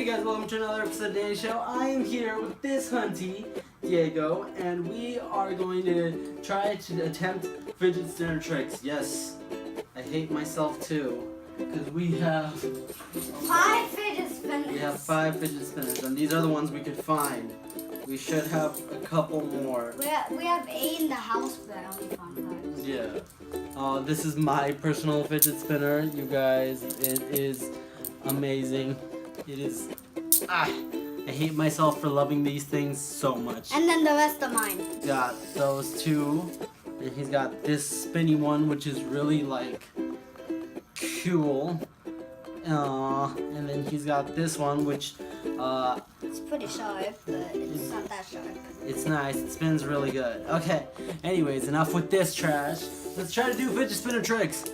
guys, welcome to another episode of Danny's Show. I am here with this hunty, Diego, and we are going to try to attempt fidget spinner tricks. Yes, I hate myself too, because we have 5 fidget spinners. We have 5 fidget spinners, and these are the ones we could find. We should have a couple more. We have 8 in the house, but I only found 5. Yeah. This is my personal fidget spinner, you guys. It is amazing. It is. I hate myself for loving these things so much. And then the rest of mine. Got those 2, and he's got this spinny one, which is really like cool. And then he's got this one, which it's pretty sharp, but it's not that sharp. it's nice. It spins really good. Okay. Anyways, enough with this trash. Let's try to do fidget spinner tricks.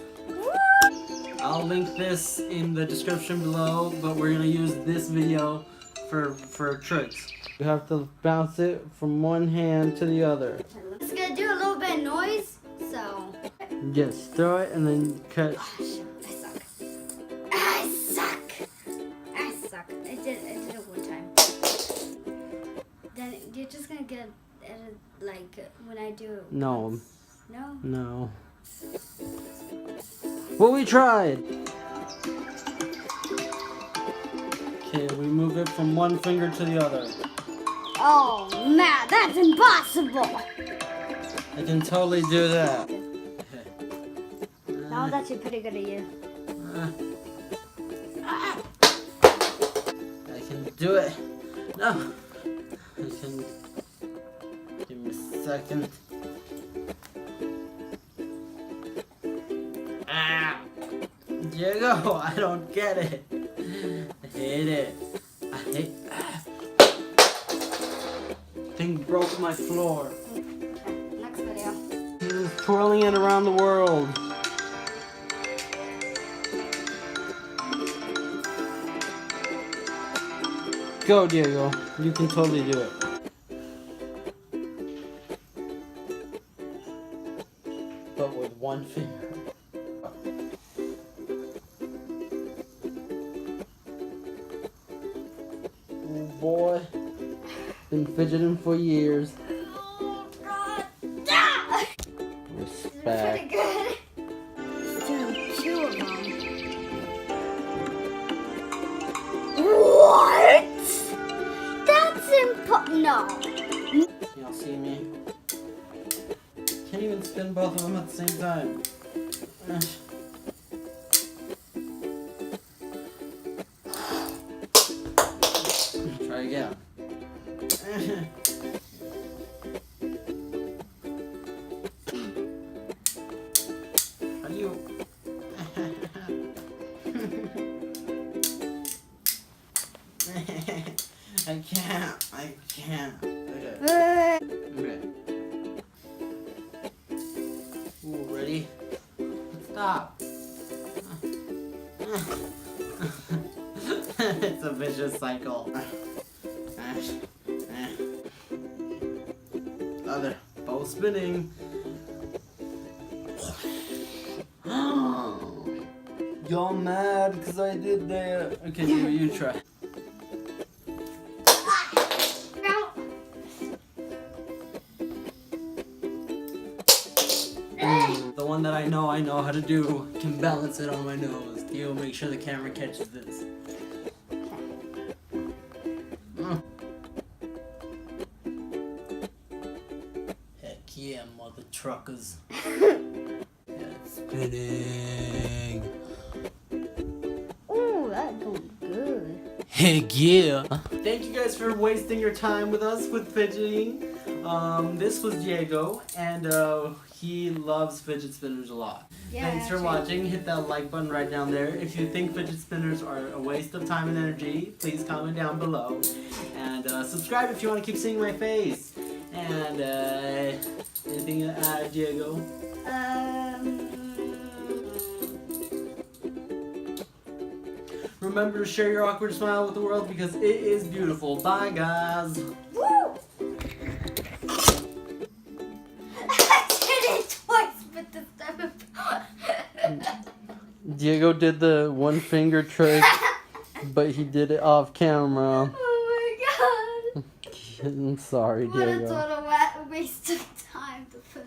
I'll link this in the description below, but we're gonna use this video for tricks. You have to bounce it from one hand to the other. It's gonna do a little bit of noise, so. Just throw it and then cut. Oh, shit. I suck. I did it one time. Then you're just gonna get it like when I do it. No. once. No? No. Well, we tried. Okay, we move it from one finger to the other. Oh man, that's impossible. I can totally do that. That was actually pretty good of you. I can do it. No. I can. Give me a second. Diego, I don't get it. I hate it. I hate. Thing broke my floor. Next video. He's twirling it around the world. Go, Diego. You can totally do it. But with one finger. Oh boy. Been fidgeting for years. Oh god. Ah! Respect. Pretty good. Two of them. What? That's no. Y'all see me? Can't even spin both of them at the same time. Try again. How do you? I can't. Okay. Okay. Ooh, ready? Stop. It's a vicious cycle. Other. Both spinning. Y'all mad because I did that. Okay, you try. The one that I know how to do, can balance it on my nose. You'll make sure the camera catches this. Heck yeah, mother truckers. Yeah, it's spinning. Ooh, that's going good. Heck yeah. Thank you guys for wasting your time with us with fidgeting. This was Diego, and he loves fidget spinners a lot. Yeah, Thanks for watching. Hit that like button right down there. If you think fidget spinners are a waste of time and energy, please comment down below. And subscribe if you want to keep seeing my face. And anything to add, Diego? Remember to share your awkward smile with the world because it is beautiful. Bye, guys. Woo! I did it twice, but this time Diego did the one finger trick. But he did it off camera. Oh my god. I'm sorry, What a Diego. total waste of time to put